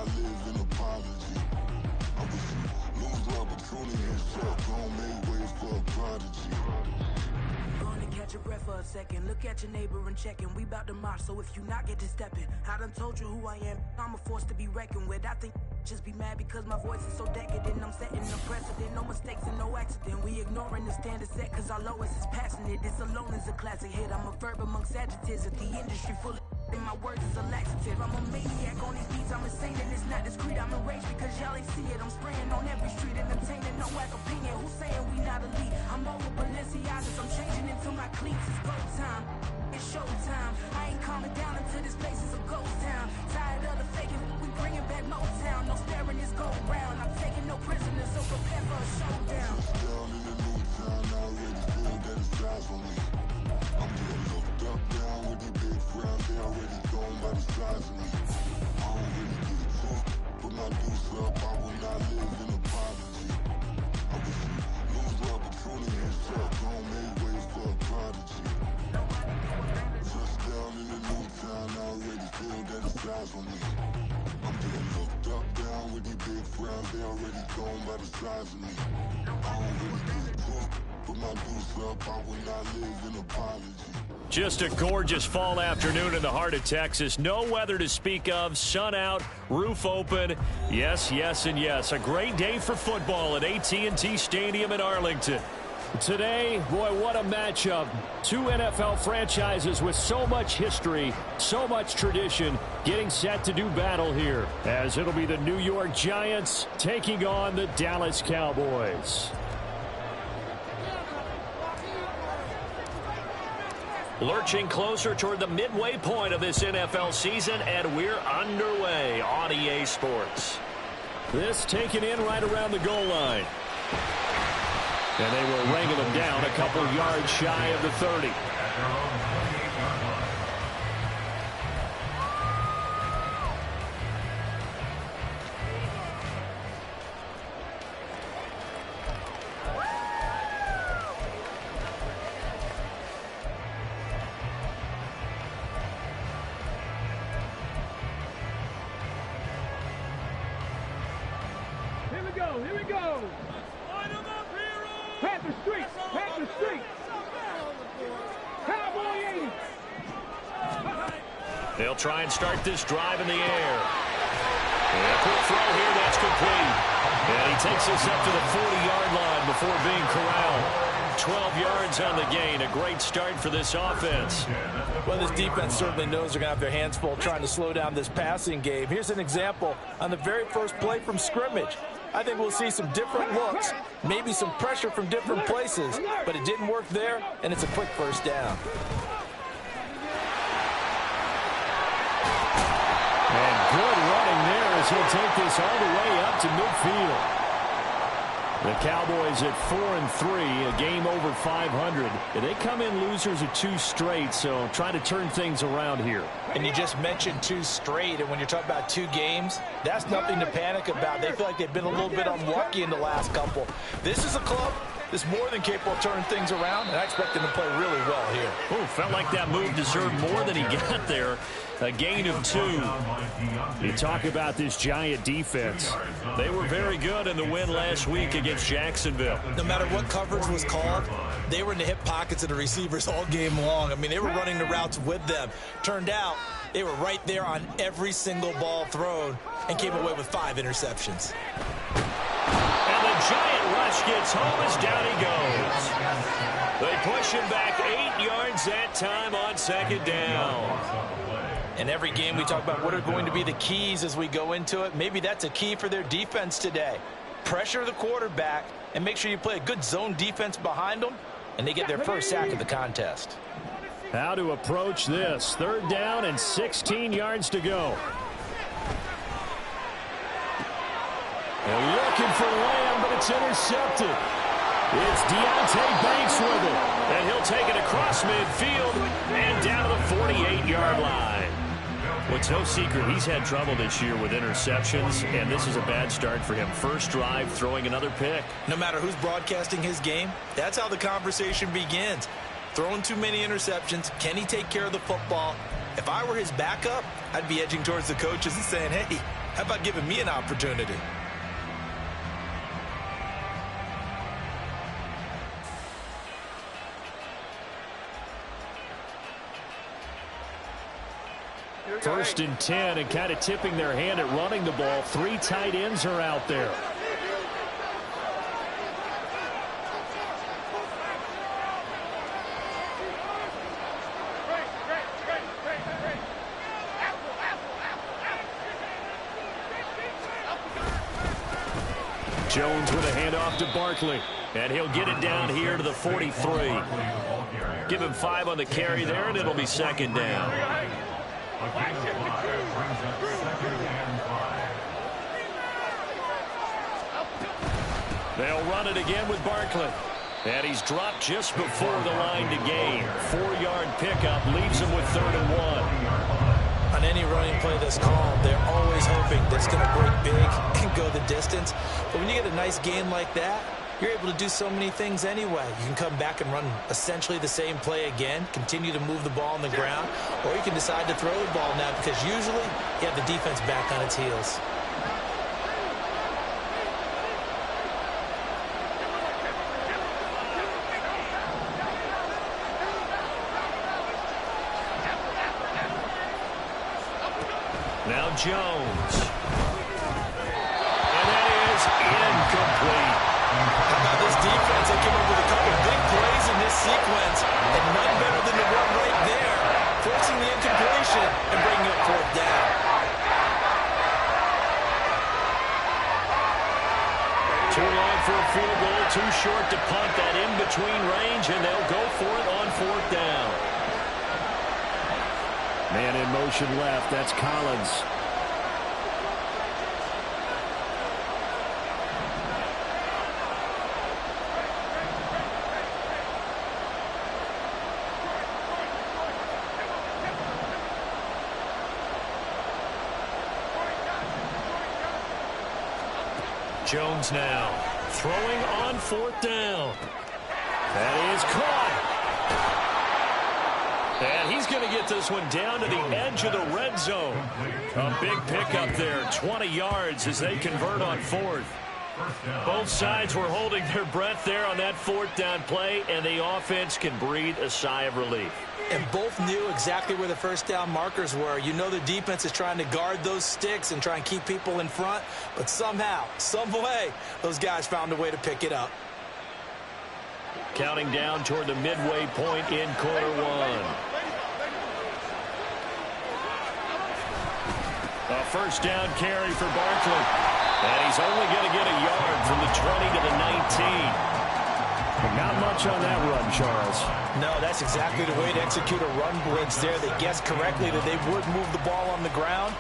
not live in apology. I wish you lose the opportunity and shut, gon' make way for a prodigy. Gonna catch your breath for a second. Look at your neighbor and checking. We bout to march, so if you not get to stepping. I done told you who I am. I'm a force to be reckoned with. I think just be mad because my voice is so decadent. I'm setting a precedent. No mistakes and no accident. We ignoring the standard set cause our lowest is passionate. This alone is a classic hit. I'm a verb amongst adjectives. If the industry full of and my words is a laxative. I'm a maniac on these beats. I'm insane and it's not discreet. I'm enraged because y'all ain't see it. I'm spraying on every street and obtaining no whack opinion. Who's saying we not elite? I'm over Balenciagas. I'm changing into my cleats. It's go time. It's show time. I ain't calming down until this place is a ghost town. Tired of the faking. We bringing back Motown. No staring this go round. I'm taking no prisoners, so prepare for a showdown. Down in the new town, I already feel that it's eyes on me. I'm getting looked up down with these big frowns. They already gone by the size of me. I don't really get it tough. Put my deuce up, I will not live in apology. I wish you lose the opportunity and shut, gon' make way for a prodigy. Touchdown in the new town, I already feel that it's eyes on me. I'm getting looked up down with these big frowns. They already gone by the size of me. I don't really get it tough. Put my deuce up, I will not live in apology. Just a gorgeous fall afternoon in the heart of Texas. No weather to speak of. Sun out, roof open. Yes, yes, and yes. A great day for football at AT&T Stadium in Arlington. Today, boy, what a matchup. Two NFL franchises with so much history, so much tradition, getting set to do battle here, as it'll be the New York Giants taking on the Dallas Cowboys. Lurching closer toward the midway point of this NFL season, and we're underway on EA Sports. This taken in right around the goal line. And they were ringing them down a couple yards shy of the 30. Here we go. Panther Street. Cowboy 80. They'll try and start this drive in the air. And a quick throw here, that's complete. And he takes us up to the 40-yard line before being corralled. 12 yards on the gain. A great start for this offense. Well, this defense certainly knows they're going to have their hands full trying to slow down this passing game. Here's an example on the very first play from scrimmage. I think we'll see some different looks, maybe some pressure from different places, but it didn't work there, and it's a quick first down. And good running there as he'll take this all the way up to midfield. The Cowboys at 4-3, a game over 500. They come in losers of 2 straight, so try to turn things around here. And you just mentioned 2 straight, and when you're talking about 2 games, that's nothing to panic about. They feel like they've been a little bit unlucky in the last couple. This is a club that's more than capable of turning things around, and I expect them to play really well here. Oh, felt like that move deserved more than he got there. A gain of 2. You talk about this Giant defense. They were very good in the win last week against Jacksonville. No matter what coverage was called, they were in the hip pockets of the receivers all game long. I mean, they were running the routes with them. Turned out they were right there on every single ball thrown and came away with 5 interceptions. And the Giant rush gets home as down he goes. They push him back 8 yards that time on second down. In every game we talk about what are going to be the keys as we go into it. Maybe that's a key for their defense today. Pressure the quarterback and make sure you play a good zone defense behind them, and they get their first sack of the contest. How to approach this. 3rd down and 16 yards to go. And looking for Lamb, but it's intercepted. It's Deonte Banks with it. And he'll take it across midfield and down to the 48-yard line. Well, it's no secret he's had trouble this year with interceptions, and this is a bad start for him. First drive, throwing another pick. No matter who's broadcasting his game, that's how the conversation begins. Throwing too many interceptions. Can he take care of the football? If I were his backup, I'd be edging towards the coaches and saying, hey, How about giving me an opportunity? First and 10, and kind of tipping their hand at running the ball. 3 tight ends are out there. Jones with a handoff to Barkley, and he'll get it down here to the 43. Give him 5 on the carry there, and it'll be second down. They'll run it again with Barkley. And he's dropped just before the line to gain. 4-yard pickup leaves him with 3rd and 1. On any running play that's called, they're always hoping that it's going to break big and go the distance. But when you get a nice gain like that, you're able to do so many things anyway. You can come back and run essentially the same play again, continue to move the ball on the ground, or you can decide to throw the ball now because usually you have the defense back on its heels. Now Jones. And that is incomplete. How about this defense? They came up with a couple big plays in this sequence, and none better than the run right there, forcing the incompletion and bringing up 4th down. Too long for a field goal, too short to punt. That in between range, and they'll go for it on 4th down. Man in motion left. That's Collins. Jones now throwing on 4th down. That is caught. And he's going to get this one down to the edge of the red zone. A big pickup there, 20 yards as they convert on 4th. Both sides were holding their breath there on that 4th down play, and the offense can breathe a sigh of relief. And both knew exactly where the 1st down markers were. You know the defense is trying to guard those sticks and try and keep people in front, but somehow, some way, those guys found a way to pick it up. Counting down toward the midway point in quarter 1. A 1st down carry for Barkley. And he's only going to get a yard from the 20 to the 19. Not much on that run, Charles. No, that's exactly the way to execute a run blitz there. They guessed correctly that they would move the ball on the ground,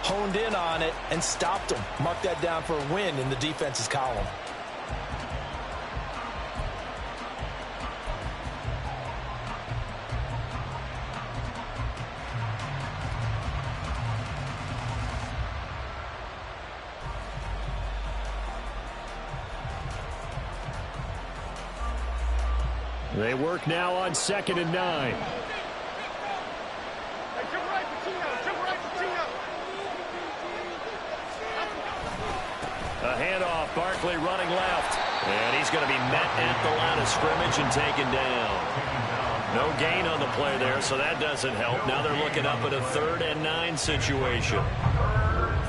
honed in on it, and stopped them. Mark that down for a win in the defense's column. They work now on 2nd and 9. A handoff, Barkley running left. And he's going to be met at the line of scrimmage and taken down. No gain on the play there, so that doesn't help. Now they're looking up at a 3rd and 9 situation.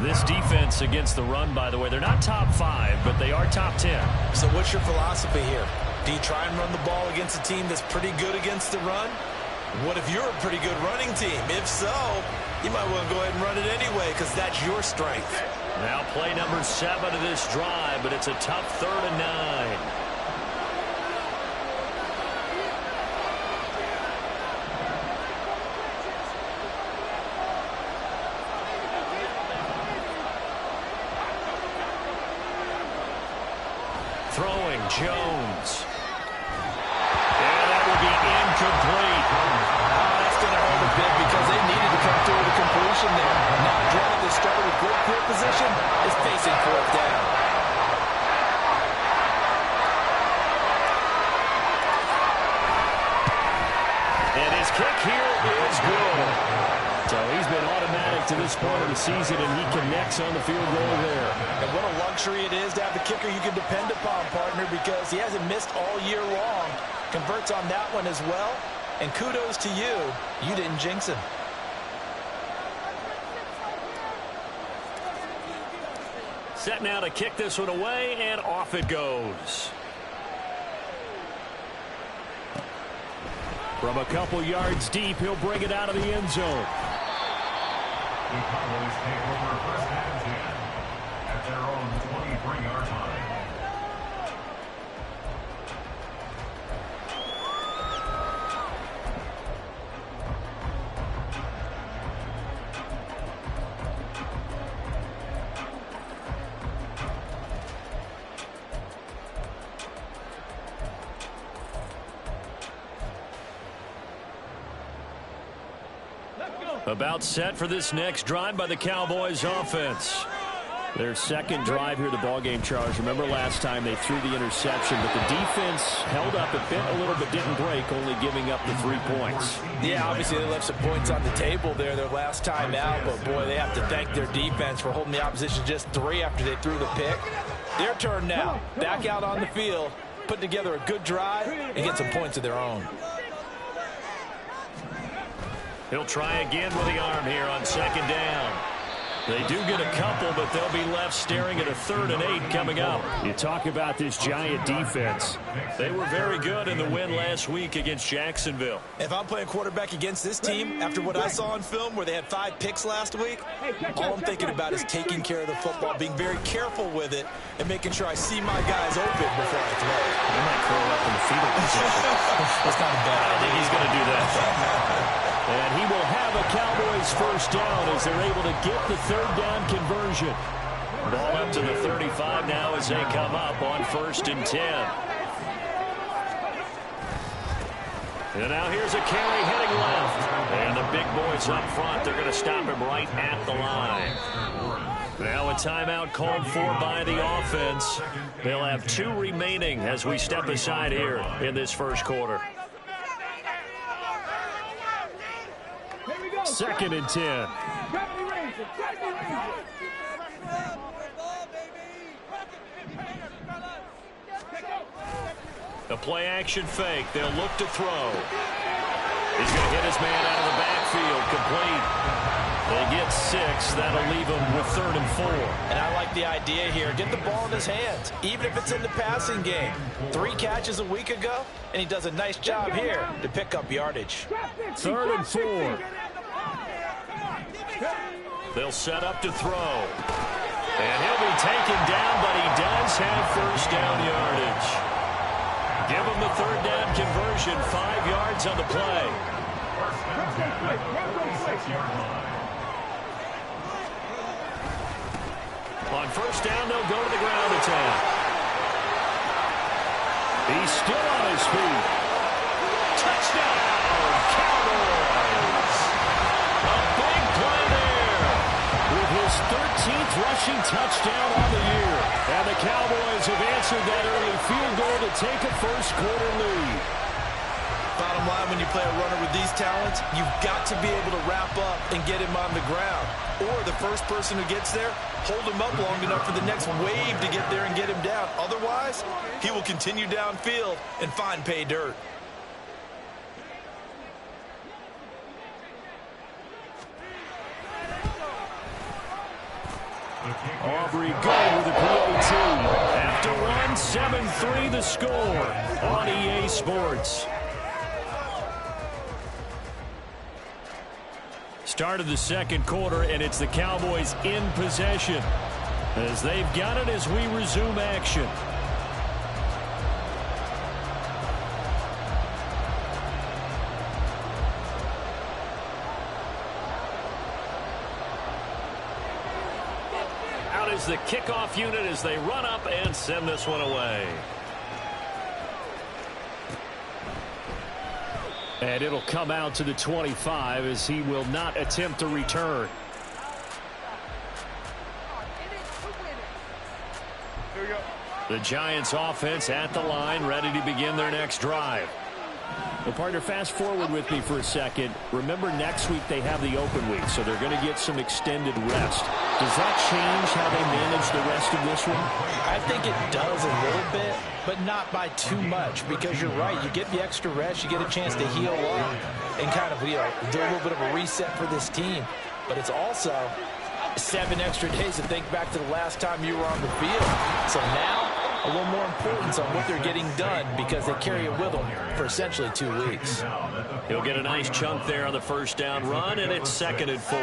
This defense against the run, by the way, they're not top 5, but they are top 10. So what's your philosophy here? Do you try and run the ball against a team that's pretty good against the run? What if you're a pretty good running team? If so, you might want to go ahead and run it anyway because that's your strength. Now play number 7 of this drive, but it's a tough 3rd and 9. Throwing Jones. And that will be incomplete. That's going to hurt a bit because they needed to come through with a completion there. Now Dredd, that started with good field position, is facing 4th down. And his kick here is good. So he's been automatic to this point of the season, and he connects on the field goal there. And what a luxury it is to have the kicker you can depend upon, partner, because he hasn't missed all year long. Converts on that one as well. And kudos to you. You didn't jinx him. Set now to kick this one away, and off it goes. From a couple yards deep, he'll bring it out of the end zone. The Cowboys take over first and 10 at their own 23-yard line. About set for this next drive by the Cowboys offense. Their second drive here, the ballgame, Charles. Remember last time they threw the interception, but the defense held up, it bent a little but didn't break, only giving up the 3 points. Yeah, obviously they left some points on the table there their last time out, but boy, they have to thank their defense for holding the opposition just 3 after they threw the pick. Their turn now, back out on the field, put together a good drive and get some points of their own. He'll try again with the arm here on second down. They do get a couple, but they'll be left staring at a 3rd and 8 coming up. You talk about this Giant defense. They were very good in the win last week against Jacksonville. If I'm playing quarterback against this team, after what I saw on film where they had 5 picks last week, all I'm thinking about is taking care of the football, being very careful with it, and making sure I see my guys open before I throw it. He might throw it up in the fetal position. That's not a bad idea. I think he's going to do that. And he will have a Cowboys first down as they're able to get the 3rd down conversion. Ball up to the 35 now as they come up on 1st and 10. And now here's a carry heading left. And the big boys up front, they're going to stop him right at the line. Now a timeout called for by the offense. They'll have 2 remaining as we step aside here in this first quarter. 2nd and 10. A play action fake. They'll look to throw. He's going to hit his man out of the backfield. Complete. They get 6. That'll leave him with 3rd and 4. And I like the idea here. Get the ball in his hands, even if it's in the passing game. 3 catches a week ago, and he does a nice job here to pick up yardage. 3rd and 4. They'll set up to throw. And he'll be taken down, but he does have first down yardage. Give him the 3rd down conversion, 5 yards on the play. First and 10 at the 26-yard line. On first down, they'll go to the ground attack. He's still on his feet. Touchdown, Cowboys! A big play there with his 13th rushing touchdown on the year. And the Cowboys have answered that early field goal to take a first quarter lead. Bottom line, when you play a runner with these talents, you've got to be able to wrap up and get him on the ground. Or the first person who gets there, hold him up long enough for the next wave to get there and get him down. Otherwise, he will continue downfield and find pay dirt. Aubrey good with a PAT. After one, 7-3 the score on EA Sports. Start of the second quarter, and it's the Cowboys in possession as they've got it as we resume action. Out is the kickoff unit as they run up and send this one away. And it'll come out to the 25 as he will not attempt to return. The Giants offense at the line, ready to begin their next drive. Well, partner, fast forward with me for a second. Remember, next week they have the open week, so they're going to get some extended rest. Does that change how they manage the rest of this one? I think it does a little bit, but not by too much, because you're right. You get the extra rest, you get a chance to heal up and kind of, do a little bit of a reset for this team. But it's also 7 extra days to think back to the last time you were on the field. So now, a little more importance on what they're getting done because they carry it with them for essentially 2 weeks. He'll get a nice chunk there on the first down run, and it's 2nd and 4.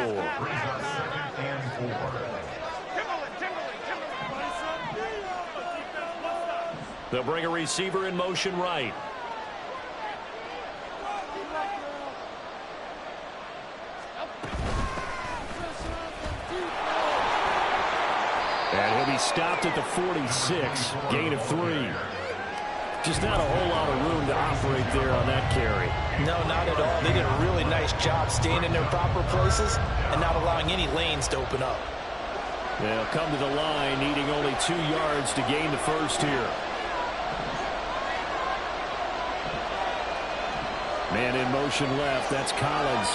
They'll bring a receiver in motion right. And he'll be stopped at the 46, gain of 3. Just not a whole lot of room to operate there on that carry. No, not at all. They did a really nice job staying in their proper places and not allowing any lanes to open up. They'll come to the line, needing only 2 yards to gain the first here. Man in motion left, that's Collins.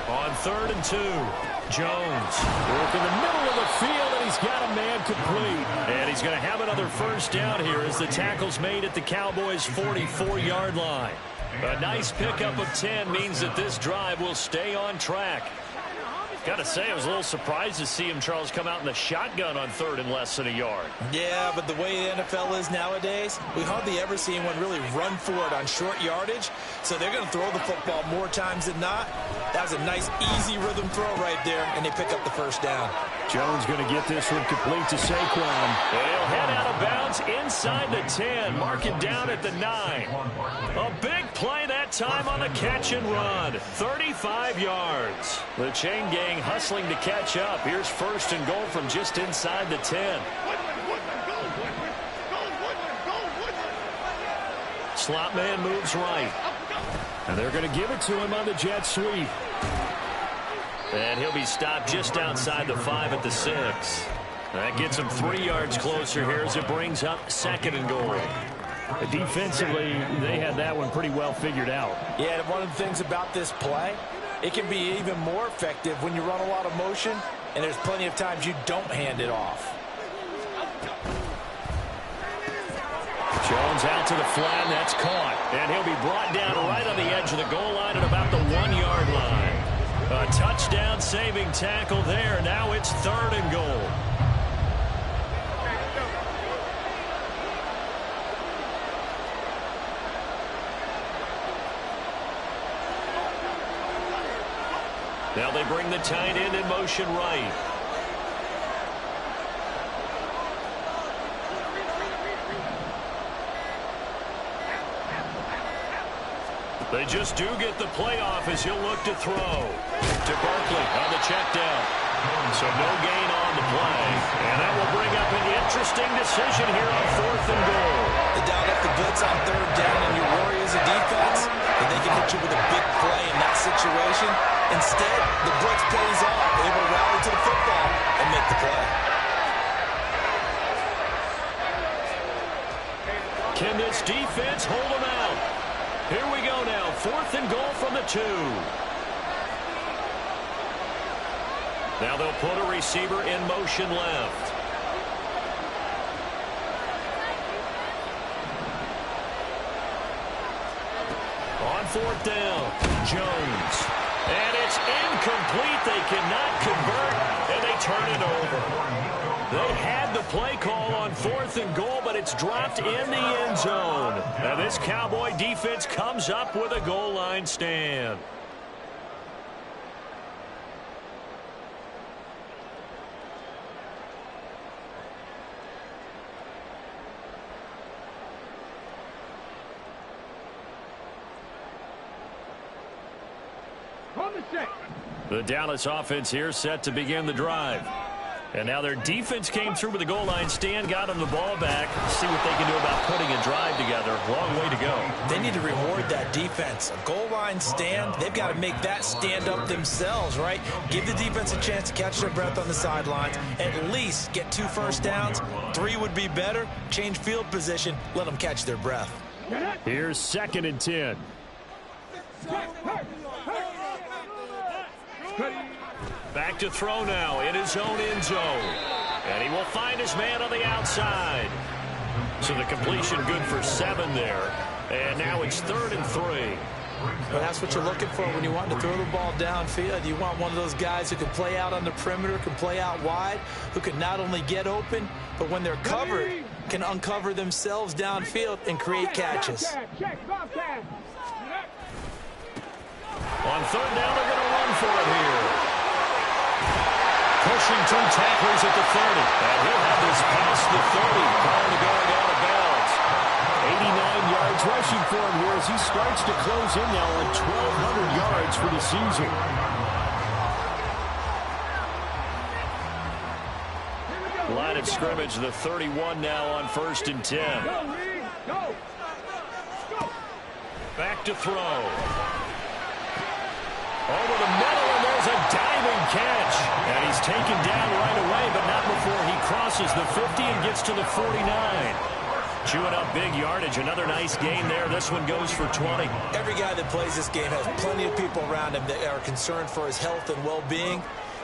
On 3rd and 2, Jones work in the middle of the field, and he's got a man complete. And he's going to have another first down here as the tackle's made at the Cowboys' 44-yard line. A nice pickup of 10 means that this drive will stay on track. Got to say, I was a little surprised to see him, Charles, come out in the shotgun on 3rd and less than a yard. Yeah, but the way the NFL is nowadays, we hardly ever see anyone really run for it on short yardage. So they're going to throw the football more times than not. That was a nice, easy rhythm throw right there, and they pick up the first down. Jones going to get this one complete to Saquon. He'll head out of bounds inside the 10. Mark it down at the 9. A big play that time on the catch and run. 35 yards. The chain gang hustling to catch up. Here's 1st and goal from just inside the 10. Slot man moves right. And they're going to give it to him on the jet sweep. And he'll be stopped just outside the 5 at the 6. That gets him 3 yards closer here as it brings up 2nd and goal. Defensively, they had that one pretty well figured out. Yeah, and one of the things about this play, it can be even more effective when you run a lot of motion, and there's plenty of times you don't hand it off. Jones out to the flat, and that's caught. And he'll be brought down right on the edge of the goal line at about the 1-yard line. A touchdown-saving tackle there. Now it's 3rd and goal. Now they bring the tight end in motion right. They just do get the playoff as he'll look to throw. To Barkley on the check down. So no gain on the play. And that will bring up an interesting decision here on 4th and goal. They dialed up the blitz on 3rd down, and you worry as a defense that they can hit you with a big play in that situation. Instead, the blitz pays off. They're able to rally to the football and make the play. Can this defense hold them out? Here we go now. 4th and goal from the 2. Now they'll put a receiver in motion left. On 4th down, Jones. And it's incomplete. They cannot convert, and they turn it over. They had the play call on 4th and goal, but it's dropped in the end zone. Now this Cowboy defense comes up with a goal line stand. The Dallas offense here set to begin the drive. And now their defense came through with the goal line stand, got them the ball back. See what they can do about putting a drive together. Long way to go. They need to reward that defense. A goal line stand, they've got to make that stand up themselves, right? Give the defense a chance to catch their breath on the sidelines. At least get 2 first downs. 3 would be better. Change field position. Let them catch their breath. Here's 2nd and 10. Back to throw now in his own end zone. And he will find his man on the outside. So the completion good for 7 there. And now it's 3rd and 3. Well, that's what you're looking for when you want to throw the ball downfield. You want one of those guys who can play out on the perimeter, can play out wide, who can not only get open, but when they're covered, can uncover themselves downfield and create catches. On 3rd down, they're going to run for it here. Pushing 2 tacklers at the 30. And he'll have this past the 30. Calling to going out of bounds. 89 yards rushing for him here as he starts to close in now on 1,200 yards for the season. Line of scrimmage, the 31 now on 1st and 10. Back to throw. Over the middle, and there's a diving catch. And he's taken down right away, but not before he crosses the 50 and gets to the 49. Chewing up big yardage. Another nice gain there. This one goes for 20. Every guy that plays this game has plenty of people around him that are concerned for his health and well-being.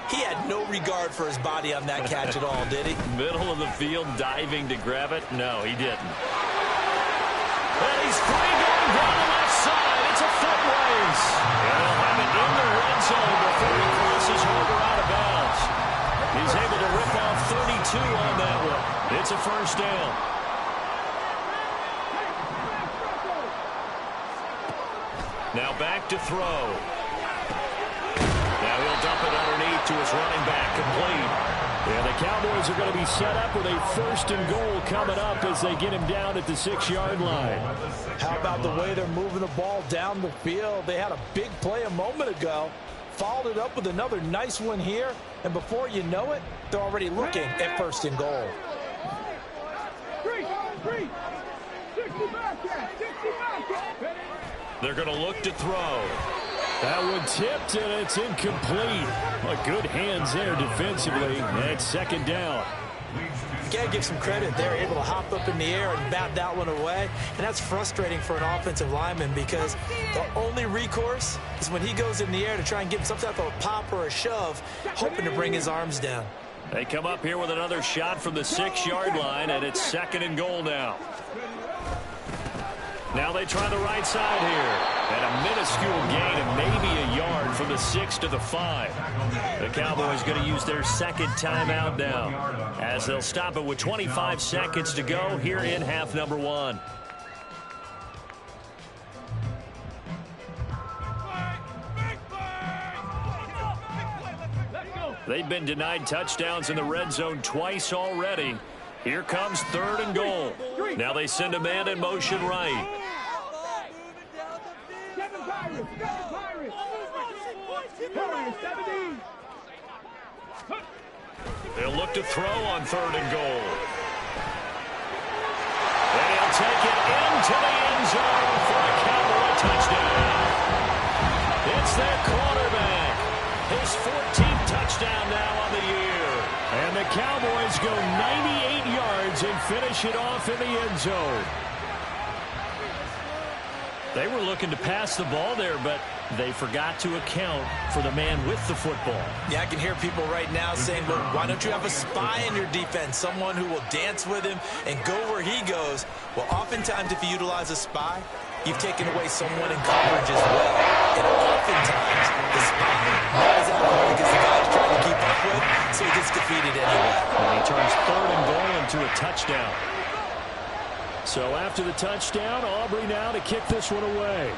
He had no regard for his body on that catch at all, did he? Middle of the field, diving to grab it. No, he didn't. And he's free going down the left side. It's a foot race. And he'll have it in the red zone before he crosses over out of bounds. He's able to rip off 32 on that one. It's a 1st down. Now back to throw. Now he'll dump it underneath to his running back, complete. And the Cowboys are going to be set up with a 1st and goal coming up as they get him down at the 6-yard line. How about the way they're moving the ball down the field? They had a big play a moment ago, followed it up with another nice one here, and before you know it, they're already looking at 1st and goal. They're going to look to throw. That one tipped, and it's incomplete. Well, good hands there defensively. And 2nd down. You got to give some credit. They're able to hop up in the air and bat that one away. And that's frustrating for an offensive lineman because the only recourse is when he goes in the air to try and get some type of a pop or a shove, hoping to bring his arms down. They come up here with another shot from the 6-yard line, and it's 2nd and goal now. Now they try the right side here. And a minuscule gain of maybe a yard from the 6 to the 5. The Cowboys going to use their 2nd timeout now as they'll stop it with 25 seconds to go here in half number 1. They've been denied touchdowns in the red zone twice already. Here comes 3rd and goal. Now they send a man in motion right. They'll look to throw on 3rd and goal. And he'll take it into the end zone for a Cowboy touchdown. It's their quarterback. His 14th touchdown now on the year. And the Cowboys go 98 yards and finish it off in the end zone. They were looking to pass the ball there, but they forgot to account for the man with the football. Yeah, I can hear people right now saying, well, why don't you have a spy in your defense, someone who will dance with him and go where he goes? Well, oftentimes if you utilize a spy, you've taken away someone in coverage as well. And oftentimes the spy lies out hard because the guy's trying to keep up with, so he gets defeated anyway. And he turns 3rd and goal into a touchdown. So after the touchdown, Aubrey now to kick this one away.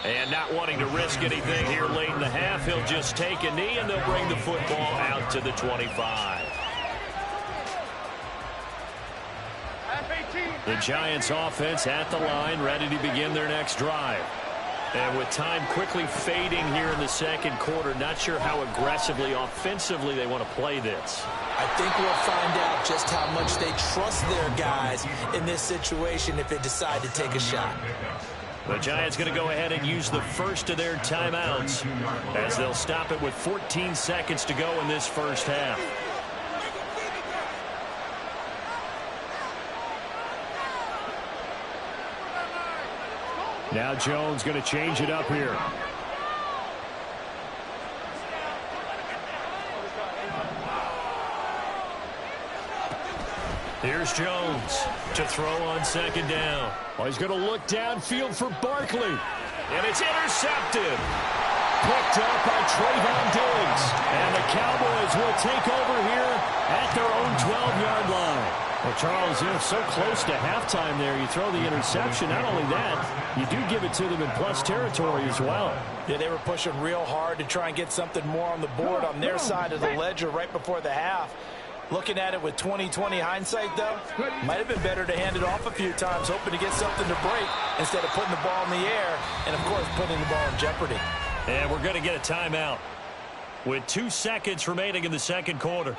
And not wanting to risk anything here late in the half, he'll just take a knee, and they'll bring the football out to the 25. The Giants offense at the line, ready to begin their next drive. And with time quickly fading here in the second quarter, not sure how aggressively, offensively they want to play this. I think we'll find out just how much they trust their guys in this situation if they decide to take a shot. The Giants going to go ahead and use the first of their timeouts as they'll stop it with 14 seconds to go in this first half. Now Jones going to change it up here. Here's Jones to throw on second down. Oh, he's going to look downfield for Barkley. And it's intercepted. Picked up by Trayvon Diggs. And the Cowboys will take over here at their own 12-yard line. Well, Charles, you're so close to halftime there. You throw the interception. Not only that, you do give it to them in plus territory as well. Yeah, they were pushing real hard to try and get something more on the board on their side of the ledger right before the half. Looking at it with 20/20 hindsight, though, might have been better to hand it off a few times, hoping to get something to break instead of putting the ball in the air and, of course, putting the ball in jeopardy. And we're going to get a timeout with 2 seconds remaining in the second quarter.